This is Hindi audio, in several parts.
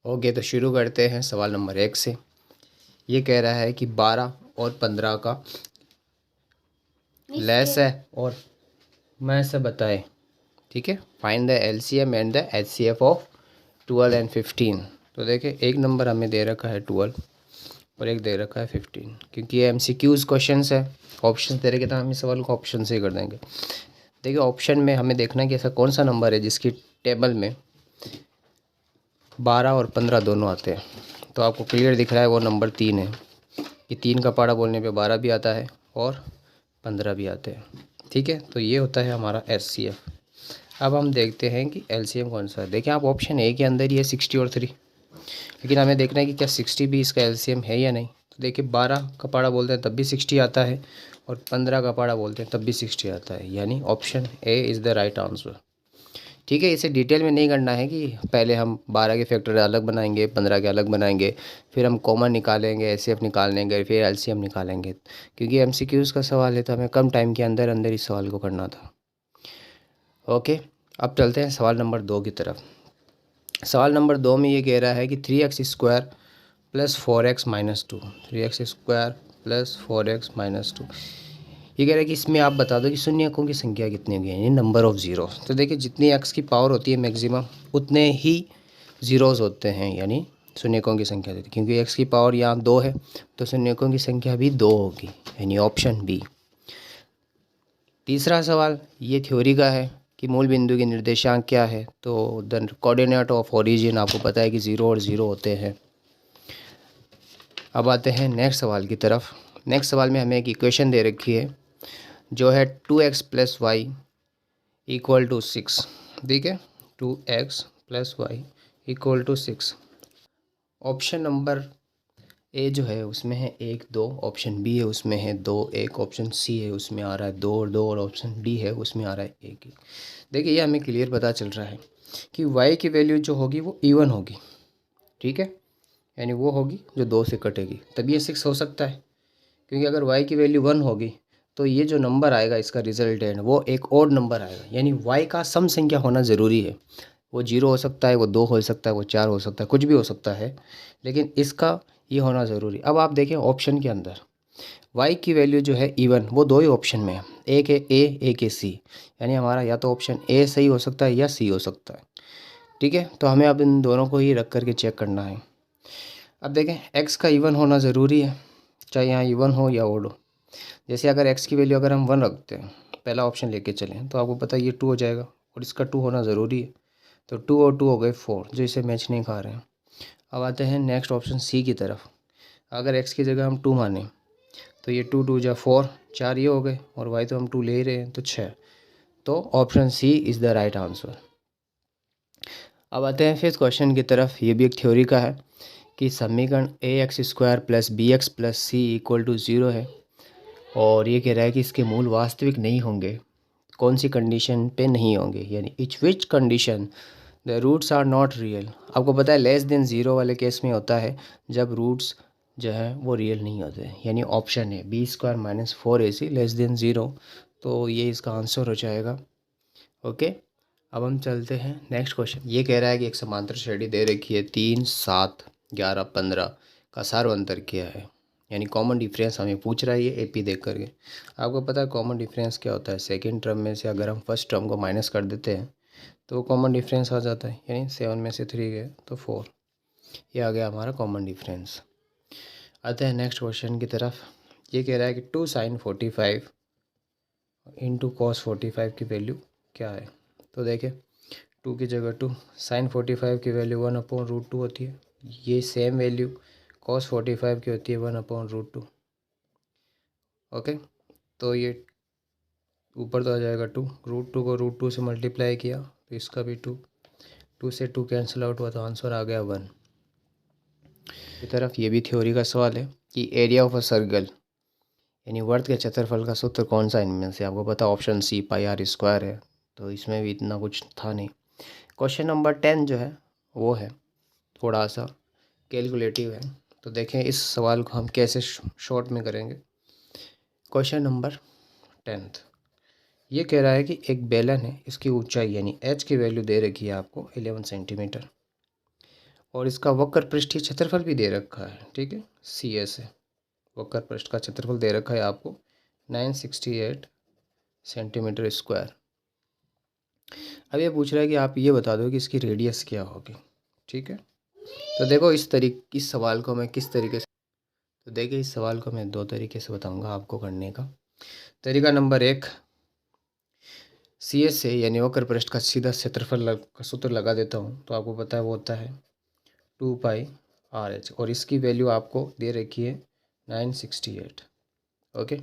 ओके, तो शुरू करते हैं सवाल नंबर 1 से। ये कह रहा है कि 12 और 15 का लेस है और मैं से बताए। ठीक है, find the LCM and the HCF of 12 and 15। तो देखिए, एक नंबर हमें दे रखा है 12 और एक दे रखा है 15, क्योंकि ये एमसीक्यूज क्वेश्चंस है। ऑप्शन दे रखे तो हम इस सवाल को ऑप्शन से ही कर देंगे। देखिए, ऑप्शन में हमें देखना है कि ऐसा कौन सा नंबर है जिसकी टेबल में 12 और 15 दोनों आते हैं। तो आपको क्लियर दिख रहा है वो नंबर 3 है कि 3 का पारा बोलने पे 12 भी आता है और 15 भी आते हैं। ठीक है, तो ये होता है हमारा एचसीएफ। अब हम देखते हैं कि एलसीएम कौन सा है। देखिए, आप ऑप्शन ए के अंदर ही है 60 और 3, लेकिन हमें देखना है कि क्या 60 भी इसका एलसीएम है या नहीं। तो देखिए, 12 का पारा बोलते हैं तब भी 60 आता है और 15 का पारा बोलते हैं तब भी 60 आता है, यानी option A is the right answer. ठीक है, इसे डिटेल में नहीं करना है कि पहले हम 12 के फैक्टर अलग बनाएंगे, 15 के अलग बनाएंगे, फिर हम कॉमन निकालेंगे, एचसीएफ निकालेंगे, फिर एलसीएम निकालेंगे, क्योंकि एमसीक्यूज़ का सवाल है तो हमें कम टाइम के अंदर अंदर इस सवाल को करना था। ओके, अब चलते हैं सवाल नंबर 2 की तरफ। सवाल नंबर 2 में ये कह रहा है कि 3x² plus 4x minus 2, 3x² plus 4x minus 2। ये कह रहा है कि इसमें आप बता दो कि शून्यकों की संख्या कितनी होगी, यानी नंबर ऑफ़ ज़ीरो। तो देखिए, जितनी एक्स की पावर होती है मैक्सिमम, उतने ही ज़ीरोज़ होते हैं, यानी शून्यकों की संख्या देती है। क्योंकि एक्स की पावर यहाँ 2 है तो शून्यकों की संख्या भी 2 होगी, यानी ऑप्शन बी। तीसरा सवाल ये थ्योरी का है कि मूल बिंदु की निर्देशांक क्या है। तो द कोऑर्डिनेट ऑफ ओरिजिन आपको पता है कि 0 और 0 होते हैं। अब आते हैं नेक्स्ट सवाल की तरफ। नेक्स्ट सवाल में हमें एक इक्वेशन दे रखी है जो है 2x plus y equal to 6। ठीक है, 2x plus y equal to 6। Option number A जो है उसमें है 1 2, ऑप्शन बी है उसमें है 2 1, ऑप्शन सी है उसमें आ रहा है 2 और 2, और ऑप्शन डी है उसमें आ रहा है 1 1। देखिए, ये हमें क्लियर पता चल रहा है कि y की वैल्यू जो होगी वो इवन होगी। ठीक है, यानी वो होगी जो 2 से कटेगी, तब ये 6 हो सकता है। क्योंकि अगर y की वैल्यू 1 होगी तो ये जो नंबर आएगा इसका रिजल्टेंट वो एक और नंबर आएगा, यानी y का सम संख्या होना ज़रूरी है। वो 0 हो सकता है, वो 2 हो सकता है, वो 4 हो सकता है, कुछ भी हो सकता है, लेकिन इसका ये होना ज़रूरी। अब आप देखें ऑप्शन के अंदर y की वैल्यू जो है इवन, वो 2 ही ऑप्शन में है, एक है ए एक है सी, यानी हमारा या तो ऑप्शन ए सही हो सकता है या सी हो सकता है। ठीक है, तो हमें अब इन दोनों को ही रख करके चेक करना है। अब देखें, x का इवन होना ज़रूरी है, चाहे यहाँ इवन हो या ओड हो। जैसे अगर x की वैल्यू अगर हम 1 रखते हैं, पहला ऑप्शन लेके चलें, तो आपको पता है ये 2 हो जाएगा और इसका 2 होना ज़रूरी है। तो 2 और 2 हो गए 4, जो इसे मैच नहीं खा रहे हैं। अब आते हैं नेक्स्ट ऑप्शन सी की तरफ। अगर x की जगह हम 2 माने तो ये 2 2 जा 4, 4 ये हो गए, और y तो हम 2 ले ही रहे हैं तो 6। तो option C is the right answer. अब आते हैं फिफ्थ क्वेश्चन की तरफ। ये भी एक थ्योरी का है कि समीकरण ax² plus bx plus C equal to 0 है, और ये कह रहा है कि इसके मूल वास्तविक नहीं होंगे। कौन सी कंडीशन पे नहीं होंगे, यानी each which condition the roots are not real. आपको पता है लेस देन 0 वाले केस में होता है जब रूट्स जो है वो रियल नहीं होते, यानी ऑप्शन है b² minus 4ac less than 0। तो ये इसका आंसर हो जाएगा। ओके, अब हम चलते हैं नेक्स्ट क्वेश्चन। ये कह रहा है कि एक समांतर श्रेणी दे रखी है 3 7 11 15 का सार अंतर क्या है, यानी कॉमन डिफरेंस हमें पूछ रहा है ये एपी देख करके। आपको पता है कॉमन डिफरेंस क्या होता है, सेकंड टर्म में से अगर हम फर्स्ट टर्म को माइनस कर देते हैं तो कॉमन डिफरेंस आ जाता है, यानी 7 में से 3 गए तो 4। ये आ गया हमारा कॉमन डिफरेंस। आते हैं नेक्स्ट क्वेश्चन की तरफ। ये कह रहा है कि 2 sin 45 इंटू कॉस 45 की वैल्यू क्या है। तो देखिए, 2 की जगह 2, sin 45 की वैल्यू 1/√2 होती है। ये सेम वैल्यू cos 45 की होती है 1/√2। ओके, तो ये ऊपर तो आ जाएगा 2, √2 को √2 से मल्टीप्लाई किया तो इसका भी 2, 2 से 2 कैंसिल आउट हुआ तो आंसर आ गया 1। की तरफ ये भी थ्योरी का सवाल है कि एरिया ऑफ अ सर्कल, यानी वर्त के क्षेत्रफल का सूत्र कौन सा इनमें से। आपको पता ऑप्शन सी πr² है, तो इसमें भी इतना कुछ था नहीं। क्वेश्चन नंबर 10 जो है वो है थोड़ा सा कैलकुलेटिव है, तो देखें इस सवाल को हम कैसे शॉर्ट में करेंगे। क्वेश्चन नंबर 10 ये कह रहा है कि एक बेलन है, इसकी ऊंचाई यानी h की वैल्यू दे रखी है आपको 11 सेंटीमीटर, और इसका वक्र पृष्ठीय क्षेत्रफल भी दे रखा है, ठीक है, CS है, वक्र पृष्ठ का क्षेत्रफल दे रखा है आपको 968 सेंटीमीटर स्क्वायर। अब ये पूछ रहा है कि आप ये बता दो कि इसकी रेडियस क्या होगी, ठीक है। तो देखो इस सवाल को मैं किस तरीके से, तो देखिए इस सवाल को मैं 2 तरीके से बताऊंगा आपको करने का। तरीका नंबर 1, CS से यानी वक्र पृष्ठ का सीधा क्षेत्रफल का सूत्र लगा देता हूँ, तो आपको पता है वो होता है 2πRh और इसकी वैल्यू आपको दे रखी है 968। ओके,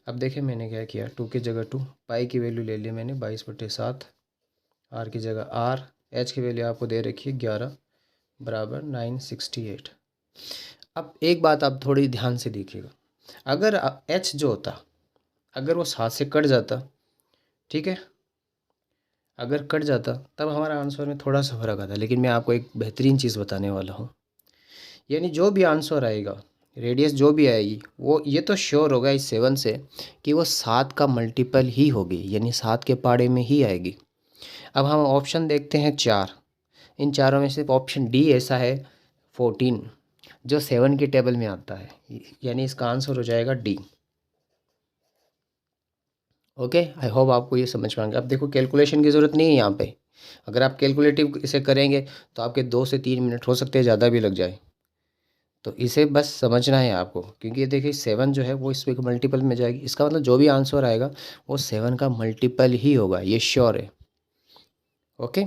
अब देखिए मैंने क्या किया, 2 की जगह 2, पाई की वैल्यू ले ली मैंने 22/7, आर की जगह आर, एच की वैल्यू आपको दे रखी है 11 बराबर 968। अब एक बात आप थोड़ी ध्यान से देखिएगा, अगर एच जो होता अगर वो 7 से कट जाता, ठीक है, अगर कट जाता तब हमारा आंसर में थोड़ा सा फर्क आता, लेकिन मैं आपको एक बेहतरीन चीज़ बताने वाला हूँ। यानी जो भी आंसर आएगा, रेडियस जो भी आएगी, वो ये तो श्योर होगा इस 7 से कि वो 7 का मल्टीपल ही होगी, यानी 7 के पाड़े में ही आएगी। अब हम ऑप्शन देखते हैं 4, इन चारों में से ऑप्शन डी ऐसा है 14 जो 7 की टेबल में आता है, यानी इसका आंसर हो जाएगा डी। ओके, आई होप आपको ये समझ पाएंगे। अब देखो कैलकुलेशन की ज़रूरत नहीं है यहाँ पे, अगर आप कैलकुलेटिव इसे करेंगे तो आपके 2 से 3 मिनट हो सकते हैं, ज़्यादा भी लग जाए, तो इसे बस समझना है आपको, क्योंकि ये देखिए 7 जो है वो इस पे मल्टीपल में जाएगी, इसका मतलब जो भी आंसर आएगा वो 7 का मल्टीपल ही होगा, ये श्योर है। ओके,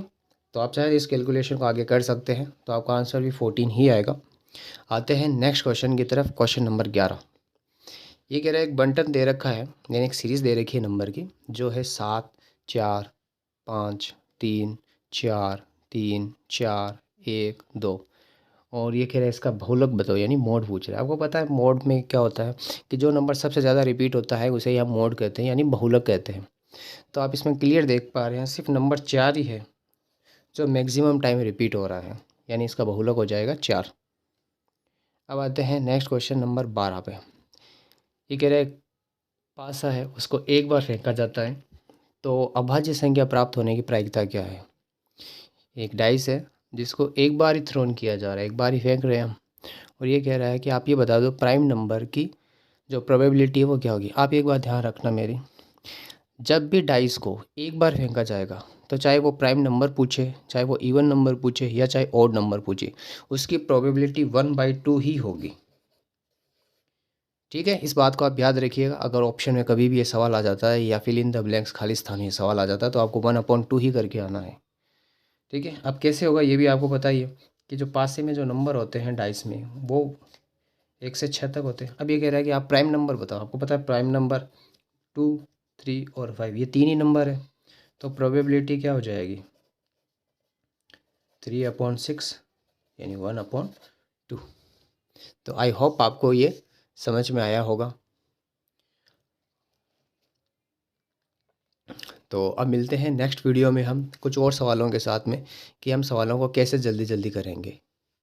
तो आप चाहे इस कैलकुलेशन को आगे कर सकते हैं, तो आपका आंसर भी 14 ही आएगा। आते हैं नेक्स्ट क्वेश्चन की तरफ, क्वेश्चन नंबर 11। ये कह रहा है एक बंटन दे रखा है, यानी एक सीरीज़ दे रखी है नंबर की, जो है 7 4 5 3 4 3 4 1 2, और ये कह रहा है इसका बहुलक बताओ, यानी मोड पूछ रहा है। आपको पता है मोड में क्या होता है कि जो नंबर सबसे ज़्यादा रिपीट होता है उसे ही हम मोड कहते हैं, यानी बहुलक कहते हैं। तो आप इसमें क्लियर देख पा रहे हैं सिर्फ नंबर 4 ही है जो मैक्सिमम टाइम रिपीट हो रहा है, यानी इसका बहुलक हो जाएगा 4। अब आते हैं नेक्स्ट क्वेश्चन नंबर 12 पे। ये कह रहा है पासा है उसको एक बार फेंका जाता है, तो अभाज्य संख्या प्राप्त होने की प्रायिकता क्या है। एक डाइस है जिसको एक बार ही थ्रोन किया जा रहा है, एक बार ही फेंक रहे हैं हम, और ये कह रहा है कि आप ये बता दो प्राइम नंबर की जो प्रोबेबिलिटी है वो क्या होगी। आप एक बात ध्यान रखना मेरी, जब भी डाइस को एक बार फेंका जाएगा, तो चाहे वो प्राइम नंबर पूछे, चाहे वो इवन नंबर पूछे, या चाहे ऑड नंबर पूछे, उसकी प्रोबेबिलिटी 1/2 ही होगी, ठीक है। इस बात को आप याद रखिएगा। अगर ऑप्शन में कभी भी ये सवाल आ जाता है या फिल इन द ब्लैंक्स खाली स्थान ये सवाल आ जाता है, तो आपको 1/2 ही करके आना है, ठीक है। अब कैसे होगा ये भी आपको पता ही है कि जो पासे में जो नंबर होते हैं डाइस में वो 1 से 6 तक होते हैं। अब ये कह रहा है कि आप प्राइम नंबर बताओ, आपको पता है प्राइम नंबर 2 3 और 5 ये 3 ही नंबर है, तो प्रोबेबिलिटी क्या हो जाएगी 3/6 यानी 1/2। तो आई होप आपको ये समझ में आया होगा। तो अब मिलते हैं नेक्स्ट वीडियो में हम कुछ और सवालों के साथ में कि हम सवालों को कैसे जल्दी जल्दी करेंगे।